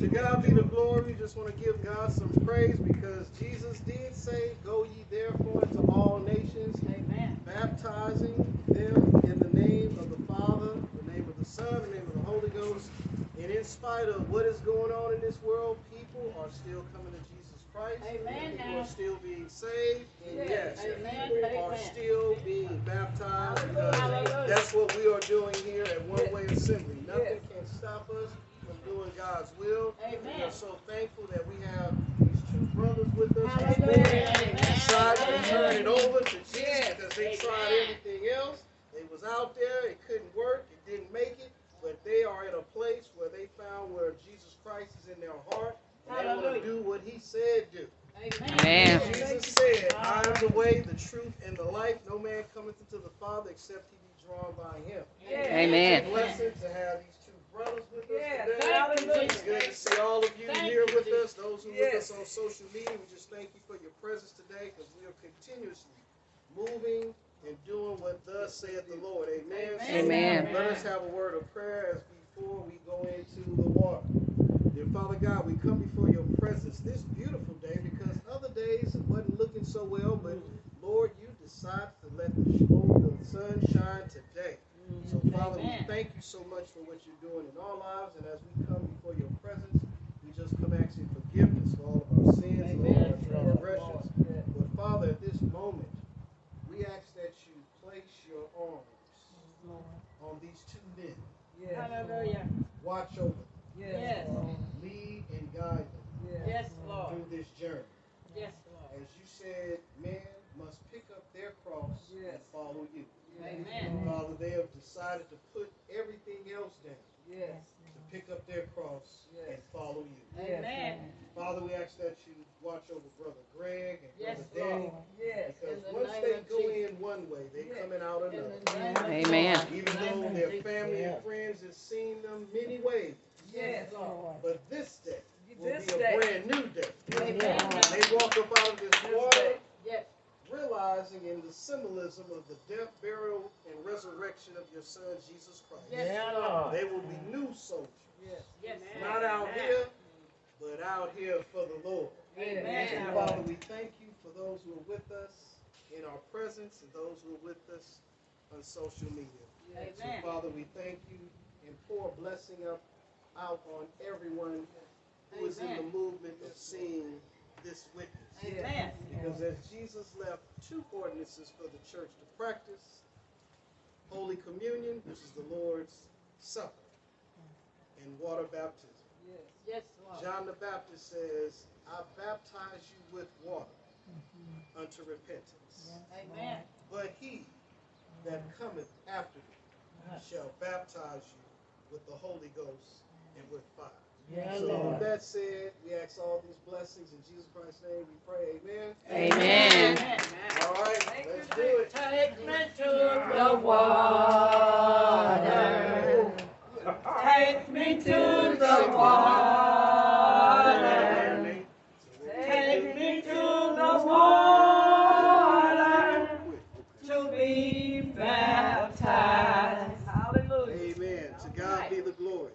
To God be the glory. Just want to give God some praise because Jesus did say, "Go ye therefore into all nations, baptizing them in the name of the Father, the name of the Son, the name of the Holy Ghost." And in spite of what is going on in this world, people are still coming to Jesus Christ. Amen. People are still being saved. And yes, Amen. people are still being baptized because that's what we are doing here at One Way Assembly. Nothing can stop us from doing God's will. We are so thankful that we have these two brothers with us this morning. They decided to turn it over to Jesus because they tried everything else. They was out there, it couldn't work, it didn't make it, but they are in a place where they found where Jesus Christ is in their heart, and they want to do what he said do. Amen. Jesus said, "I am the way, the truth, and the life. No man cometh into the Father except he be drawn by him." Amen. It's a blessing to have these two brothers with us today. It's good to see all of you here with us. Those who are with us on social media, we just thank you for your presence today because we are continuously moving and doing what thus saith the Lord. Amen. Amen. So let us have a word of prayer as before we go into the water. Dear Father God, we come before your presence this beautiful day because other days it wasn't looking so well, but Lord, you decided to let the sun shine today. So Father, we thank you so much for what you're doing in our lives, and as we come before your presence, we just come asking forgiveness for all of our sins and all of our transgressions. But Father, at this moment, we ask that you place your arms on these two men. Hallelujah. Watch over them. Yes. Lead and guide them Yes, Lord. through this journey. Yes, Lord. As you said, man must pick up their cross and follow you. Amen. Father, they have decided to put everything else down to pick up their cross and follow you. Amen. Father, we ask that you watch over Brother Greg and Yes, Brother Danny. Lord. Because In the once name they of go Jesus. in one way, they're coming out In another. the name of Amen. Jesus. Even though their family and friends have seen them many ways. Yes, Lord. But this day will This be a day. brand new day. Amen. When they walk up out of this water, Yes. realizing in the symbolism of the death, burial, and resurrection of your Son, Jesus Christ. Yes, Lord. They will be new soldiers. Yes. Not out here, but out here for the Lord. Amen. And Father, we thank you for those who are with us in our presence and those who are with us on social media. So, Amen. Father, we thank you and pour a blessing out on everyone who is in the movement of seeing this witness. Amen. Because as Jesus left two ordinances for the church to practice, Holy Communion, which is the Lord's Supper, and water baptism. Yes, Lord. John the Baptist says, "I baptize you with water unto repentance. Amen. But he that cometh after me shall baptize you with the Holy Ghost and with fire." So with that said, we ask all these blessings in Jesus Christ's name. We pray, amen. Amen. All right, let's do it. Take me to the water. Take me to the water. Take me to the water to be baptized. Hallelujah. Amen. To God be the glory.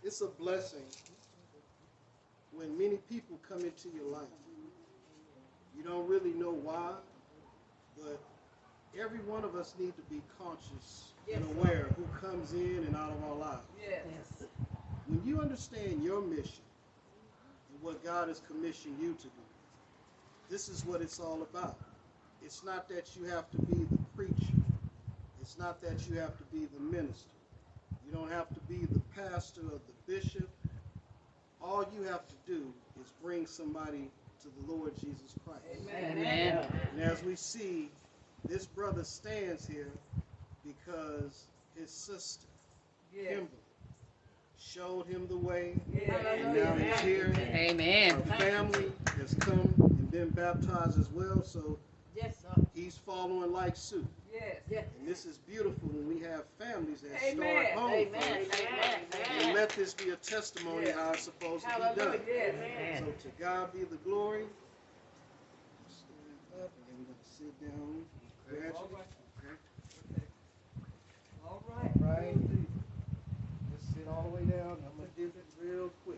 It's a blessing when many people come into your life. You don't really know why, but every one of us need to be conscious and aware who comes in and out of our lives. Yes. When you understand your mission and what God has commissioned you to do, this is what it's all about. It's not that you have to be the preacher. It's not that you have to be the minister. You don't have to be the pastor or the bishop. All you have to do is bring somebody to the Lord Jesus Christ. Amen. And as we see, this brother stands here because his sister, Kimberly, showed him the way, and now he's here. Amen. Our family has come and been baptized as well, so Yes, sir. he's following like suit. Yes. And this is beautiful when we have families that Amen. start home Amen. first. And let this be a testimony how it's supposed to be done. Yes. So to God be the glory. Stand up, and then we're going to sit down gradually. Okay. All right. Right. Let's sit all the way down. I'm going to dip it real quick.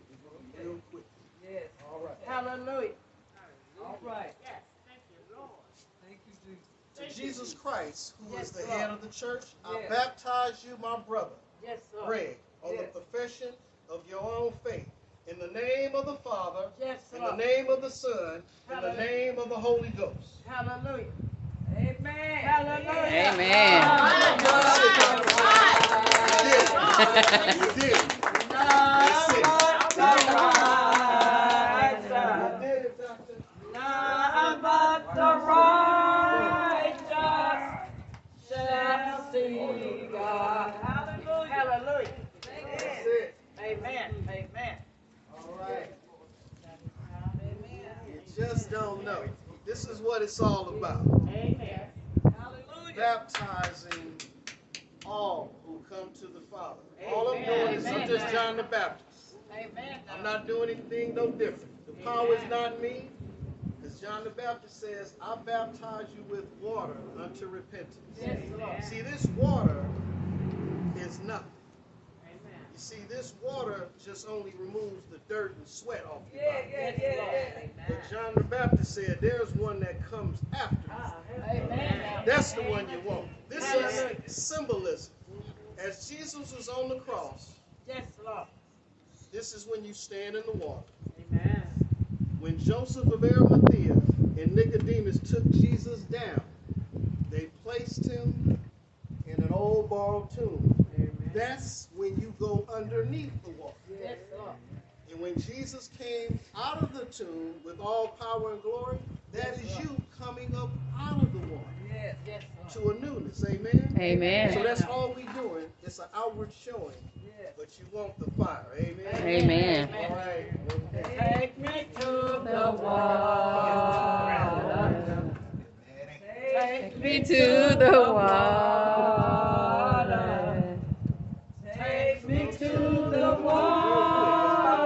Jesus Christ, who is Yes, the Lord. head of the church, I Yes. baptize you, my brother, Yes, Lord. Greg, on Yes. the profession of your own faith. In the name of the Father, Yes, in the Lord. name of the Son, in the Hallelujah. name of the Holy Ghost. Hallelujah. Amen. Hallelujah. Amen. You did it. That's it. You did it, Doctor. None but the righteous shall see God. Hallelujah. Hallelujah. That's it. Amen. Amen. All right. You just don't know. This is what it's all about. Amen. Hallelujah. Baptizing all who come to the Father. All I'm doing is I'm Amen. just John the Baptist. Amen. I'm not doing anything no different. The power is not me. As John the Baptist says, I baptize you with water unto repentance. Yes, Lord. See, this water is nothing. Amen. You see, this water just only removes the dirt and sweat off your Yeah, body. yeah, yeah. But John the Baptist said, there's one that comes after me. Amen. That's the one you want. This is symbolism. As Jesus was on the cross, Yes, Lord. this is when you stand in the water. Amen. When Joseph of Arimathea and Nicodemus took Jesus down, they placed him in an old borrowed tomb. That's when you go underneath the water. Yes, Lord. And when Jesus came out of the tomb with all power and glory, that is you coming up out of the water Yes, yes, Lord. to a newness. Amen? Amen. So that's all we doing. It's an outward showing, but you want the fire. Amen? Amen. All right. Take me to the water. Take Me to the water. Take me to the water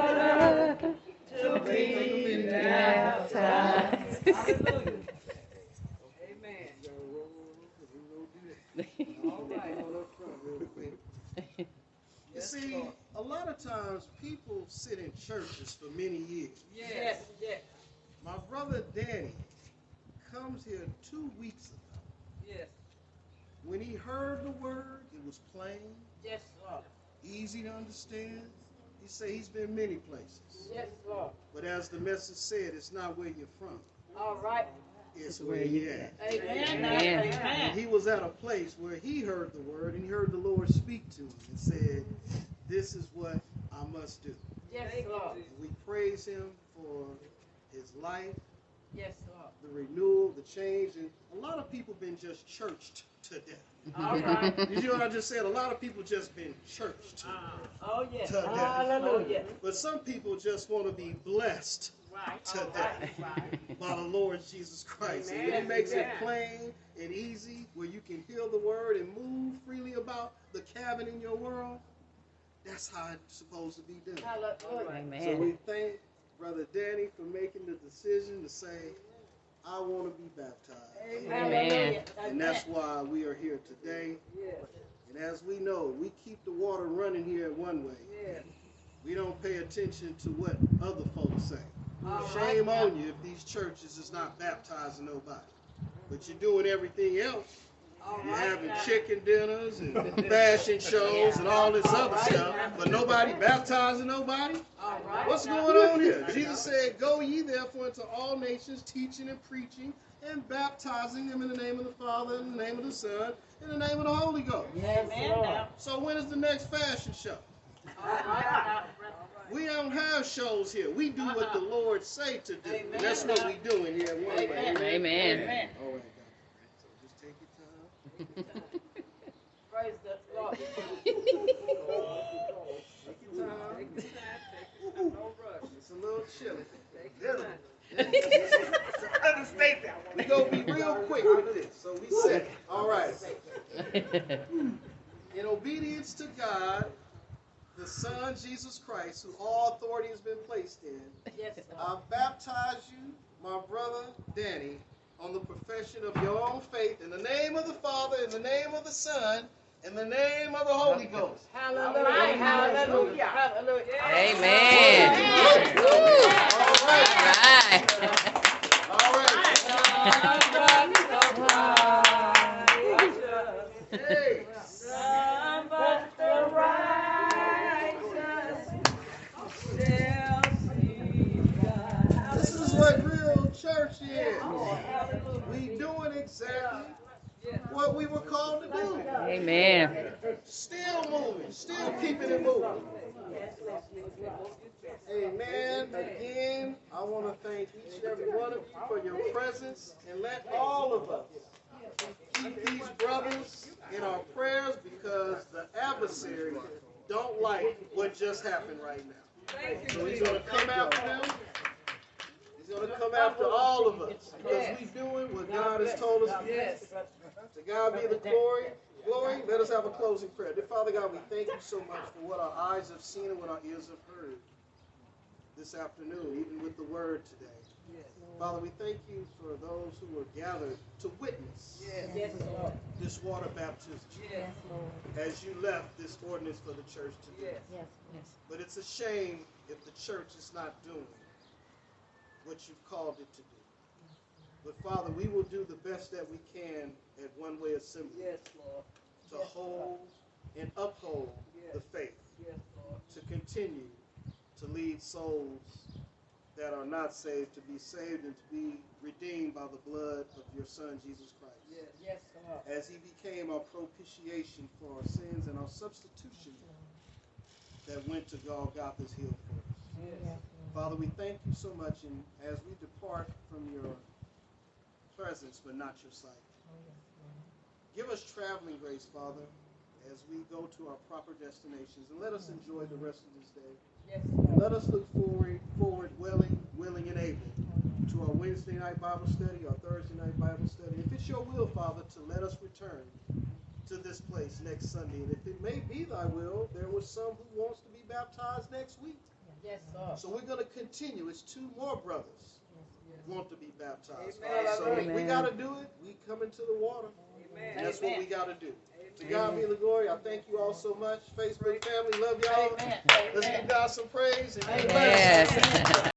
to be baptized. Hallelujah. Amen. You see, a lot of times people sit in churches for many years. Yes, yes, My brother Danny comes here 2 weeks ago. yes, When he heard the word, it was plain, yes, Lord. easy to understand. He said he's been many places. Yes, Lord. But as the message said, it's not where you're from. All right. It's where you're at. Amen. Amen. And Amen. he was at a place where he heard the word and he heard the Lord speak to him and said, this is what I must do. Yes, Lord. And we praise him for his life, Yes, Lord. the renewal, the change. And a lot of people been just churched to death. All right. Did you know what I just said? A lot of people just been churched Oh, yes. to death. Hallelujah. But some people just want to be blessed Right. to All death right. by the Lord Jesus Christ. And Amen. it makes it Amen. plain and easy where you can hear the word and move freely about the cabin in your world. That's how it's supposed to be done. Hallelujah. So Amen. we thank Brother Danny for making the decision to say, I want to be baptized. Amen. And that's why we are here today. And as we know, we keep the water running here one way. We don't pay attention to what other folks say. Shame on you if these churches is not baptizing nobody. But you're doing everything else. You're having chicken dinners and fashion shows and all this other stuff, but nobody baptizing nobody? All right. What's going on here? Jesus said, go ye therefore into all nations, teaching and preaching and baptizing them in the name of the Father, in the name of the Son, in the name of the Holy Ghost. Yes, Lord. So when is the next fashion show? All right. We don't have shows here. We do what the Lord say to do. Amen. That's what we doing here one way. Amen. Amen. Amen. All right, so just take your time. Praise the Lord. Take your time. It's a little chilly. We gonna be real quick with this. So we said, all right. In obedience to God, the Son Jesus Christ, who all authority has been placed in, Yes, I Lord. baptize you, my brother Danny, on the profession of your own faith, in the name of the Father, in the name of the Son, in the name of the Holy Ghost. Hallelujah. Hallelujah. Hallelujah. Amen. All right. Right. All right. what we were called to do. Amen. Still moving, still keeping it moving. Amen. Again, I want to thank each and every one of you for your presence, and let all of us keep these brothers in our prayers, because the adversary don't like what just happened right now. So he's going to come after them. He's going to come after all of us, because we're doing what God has told us to do. To God be the glory. Let us have a closing prayer. Dear Father God, we thank you so much for what our eyes have seen and what our ears have heard this afternoon, even with the word today. Father, we thank you for those who are gathered to witness this water baptism as you left this ordinance for the church to do. But it's a shame if the church is not doing what you've called it to do. But Father, we will do the best that we can at One Way Assembly to hold and uphold the faith, to continue to lead souls that are not saved to be saved and to be redeemed by the blood of your Son, Jesus Christ. As he became our propitiation for our sins and our substitution that went to Golgotha's hill for us. Father, we thank you so much, and as we depart from your presence but not your sight, give us traveling grace, Father, as we go to our proper destinations, and let us enjoy the rest of this day. And let us look forward willing and able to our Wednesday night Bible study, our Thursday night Bible study. If it's your will, Father, to let us return to this place next Sunday, and if it may be thy will, there was some who wants to be baptized next week. So we're going to continue. It's 2 more brothers who want to be baptized. So if we got to do it, we come into the water. And that's what we got to do. To God be the glory. I thank you all so much. Facebook family, love y'all. Let's give God some praise. And Yes.